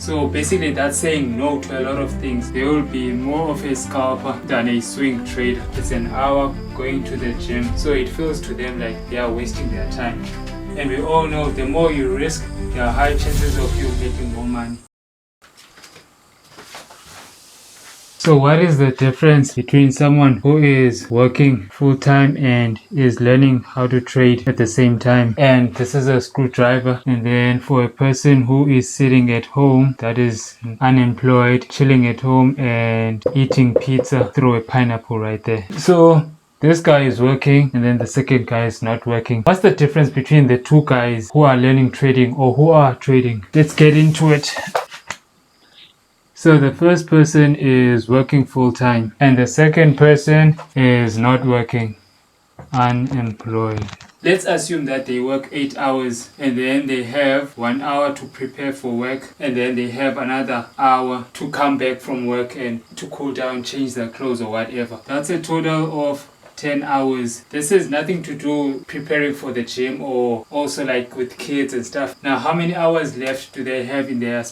So basically that's saying no to a lot of things. They will be more of a scalper than a swing trader. It's an hour going to the gym, so it feels to them like they are wasting their time. And we all know the more you risk, there are high chances of you making more money. So what is the difference between someone who is working full-time and is learning how to trade at the same time? And this is a screwdriver. And then for a person who is sitting at home, that is unemployed, chilling at home and eating pizza, throw a pineapple right there. So this guy is working and then the second guy is not working. What's the difference between the two guys who are learning trading or who are trading? Let's get into it. So the first person is working full-time and the second person is not working, unemployed. Let's assume that they work 8 hours and then they have 1 hour to prepare for work and then they have another hour to come back from work and to cool down, change their clothes or whatever. That's a total of 10 hours. This has nothing to do preparing for the gym or also like with kids and stuff. Now how many hours left do they have in their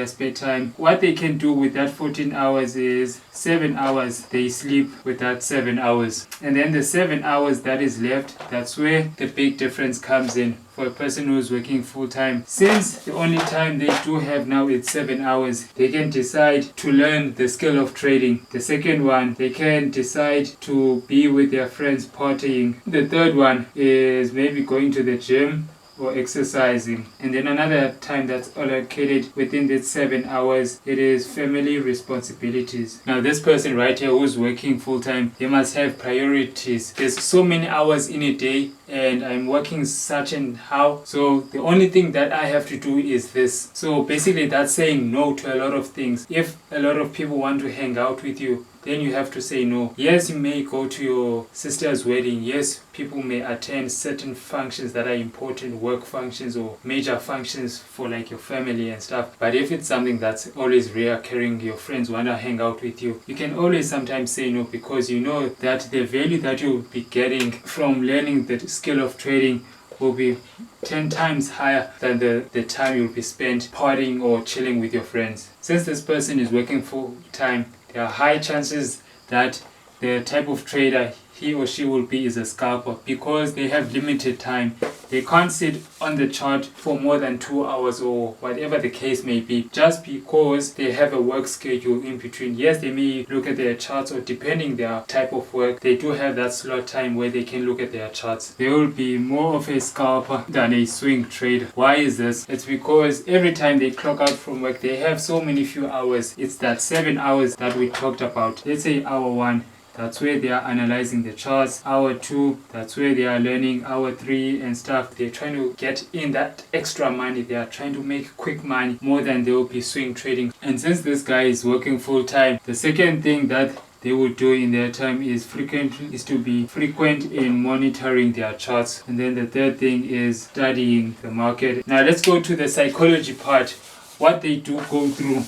spare time? What they can do with that 14 hours is 7 hours they sleep with that 7 hours, and then the 7 hours that is left, that's where the big difference comes in for a person who's working full-time. Since the only time they do have now is 7 hours, they can decide to learn the skill of trading. The second one, they can decide to be with their friends partying. The third one is maybe going to the gym or exercising. And then another time that's allocated within that 7 hours, it is family responsibilities. Now this person right here who's working full-time, they must have priorities. There's so many hours in a day and I'm working such and how, so the only thing that I have to do is this. So basically that's saying no to a lot of things. If a lot of people want to hang out with you, then you have to say no. Yes, you may go to your sister's wedding. Yes, people may attend certain functions that are important, work functions or major functions for like your family and stuff. But if it's something that's always reoccurring, your friends want to hang out with you, you can always sometimes say no, because you know that the value that you'll be getting from learning the skill of trading will be 10 times higher than the time you'll be spent partying or chilling with your friends. Since this person is working full time, there are high chances that the type of trader he or she will be is a scalper, because they have limited time. They can't sit on the chart for more than 2 hours or whatever the case may be, just because they have a work schedule in between. Yes, they may look at their charts, or depending their type of work, they do have that slot time where they can look at their charts. They will be more of a scalper than a swing trader. Why is this? It's because every time they clock out from work, they have so many few hours. It's that 7 hours that we talked about. Let's say hour 1, that's where they are analyzing the charts. Hour 2, that's where they are learning. Hour 3 and stuff, they're trying to get in that extra money. They are trying to make quick money more than they will be swing trading. And since this guy is working full time, the second thing that they will do in their time is to be frequent in monitoring their charts. And then the third thing is studying the market. Now let's go to the psychology part. What they do go through.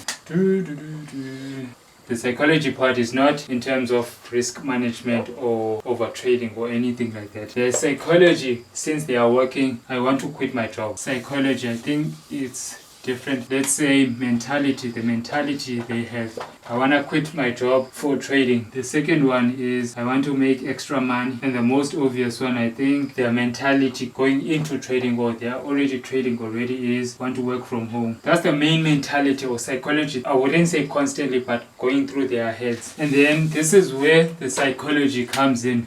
The psychology part is not in terms of risk management or over trading or anything like that. The psychology, since they are working, I want to quit my job. Psychology, I think it's different. Let's say mentality, the mentality they have. I want to quit my job for trading. The second one is I want to make extra money. And the most obvious one, I think, their mentality going into trading, or they are already trading already, is want to work from home. That's the main mentality or psychology. I wouldn't say constantly, but going through their heads. And then this is where the psychology comes in.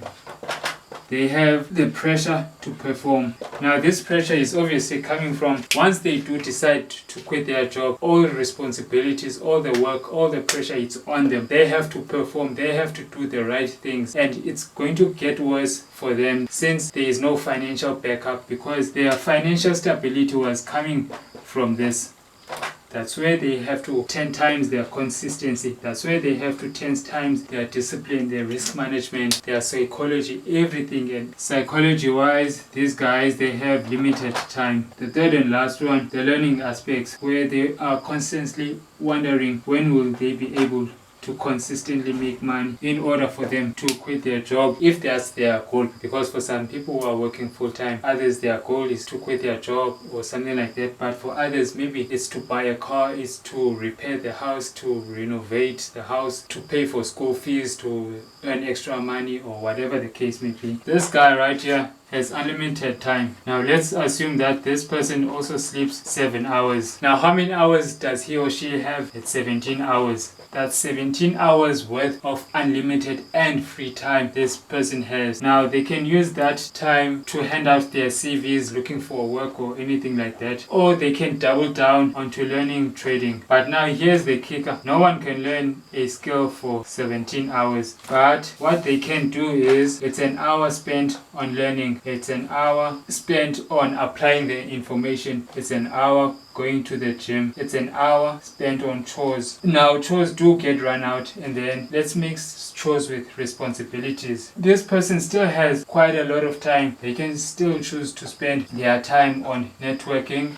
They have the pressure to perform. Now this pressure is obviously coming from, once they do decide to quit their job, all the responsibilities, all the work, all the pressure, it's on them. They have to perform, they have to do the right things, and it's going to get worse for them since there is no financial backup, because their financial stability was coming from this. That's where they have to 10 times their consistency. That's where they have to 10 times their discipline, their risk management, their psychology, everything. And psychology wise, these guys, they have limited time. The third and last one, the learning aspects, where they are constantly wondering when will they be able to consistently make money in order for them to quit their job if that's their goal. Because for some people who are working full-time, others their goal is to quit their job or something like that. But for others, maybe it's to buy a car, it's to repair the house, to renovate the house, to pay for school fees, to earn extra money, or whatever the case may be. This guy right here has unlimited time. Now let's assume that this person also sleeps 7 hours. Now how many hours does he or she have? It's 17 hours. That's 17 hours worth of unlimited and free time this person has. Now they can use that time to hand out their CVs looking for work or anything like that, or they can double down onto learning trading. But now here's the kicker: no one can learn a skill for 17 hours, but what they can do is it's an hour spent on learning, it's an hour spent on applying the information, it's an hour going to the gym, it's an hour spent on chores. Now chores do get run out, and then let's mix chores with responsibilities. This person still has quite a lot of time. They can still choose to spend their time on networking,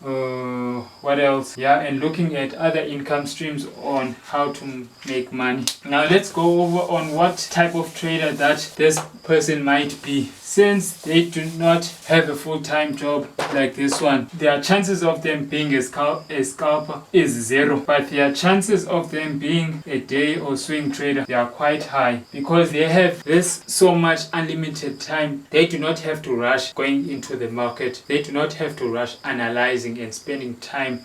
what else, and looking at other income streams on how to make money. Now let's go over on what type of trader that this person might be. Since they do not have a full-time job like this one, their chances of them being a scalper is 0, but their chances of them being a day or swing trader, they are quite high, because they have this so much unlimited time. They do not have to rush going into the market. They do not have to rush analyzing and spending time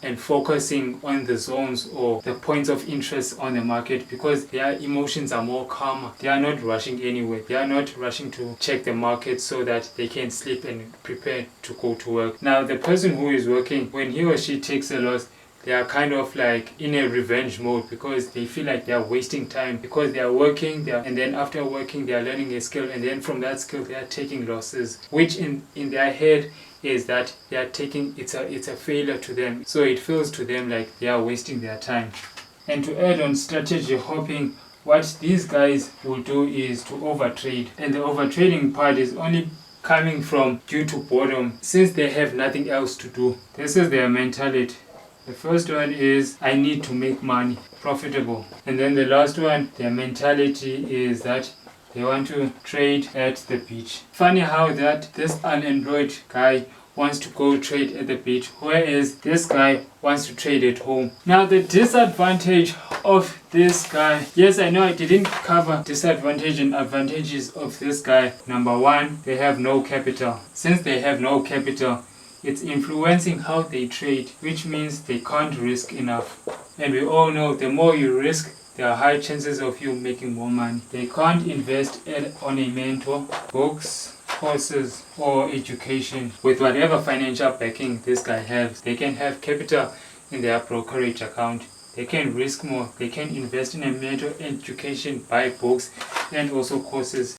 and focusing on the zones or the points of interest on the market, because their emotions are more calmer. They are not rushing anywhere. They are not rushing to check the market so that they can sleep and prepare to go to work. Now the person who is working, when he or she takes a loss, they are kind of like in a revenge mode, because they feel like they are wasting time, because they are working and then after working they are learning a skill, and then from that skill they are taking losses, which in their head is that they are taking it's a failure to them. So it feels to them like they are wasting their time. And to add on strategy hopping, what these guys will do is to overtrade, and the overtrading part is only coming from due to boredom, since they have nothing else to do. This is their mentality. The first one is, I need to make money, profitable. And then the last one, their mentality is that they want to trade at the beach. Funny how that this unemployed guy wants to go trade at the beach, whereas this guy wants to trade at home. Now the disadvantage of this guy, yes, I know I didn't cover disadvantage and advantages of this guy. Number one, they have no capital. Since they have no capital, it's influencing how they trade, which means they can't risk enough. And we all know the more you risk, there are high chances of you making more money. They can't invest on a mentor, books, courses, or education with whatever financial backing this guy has. They can have capital in their brokerage account. They can risk more. They can invest in a mentor, education, buy books, and also courses.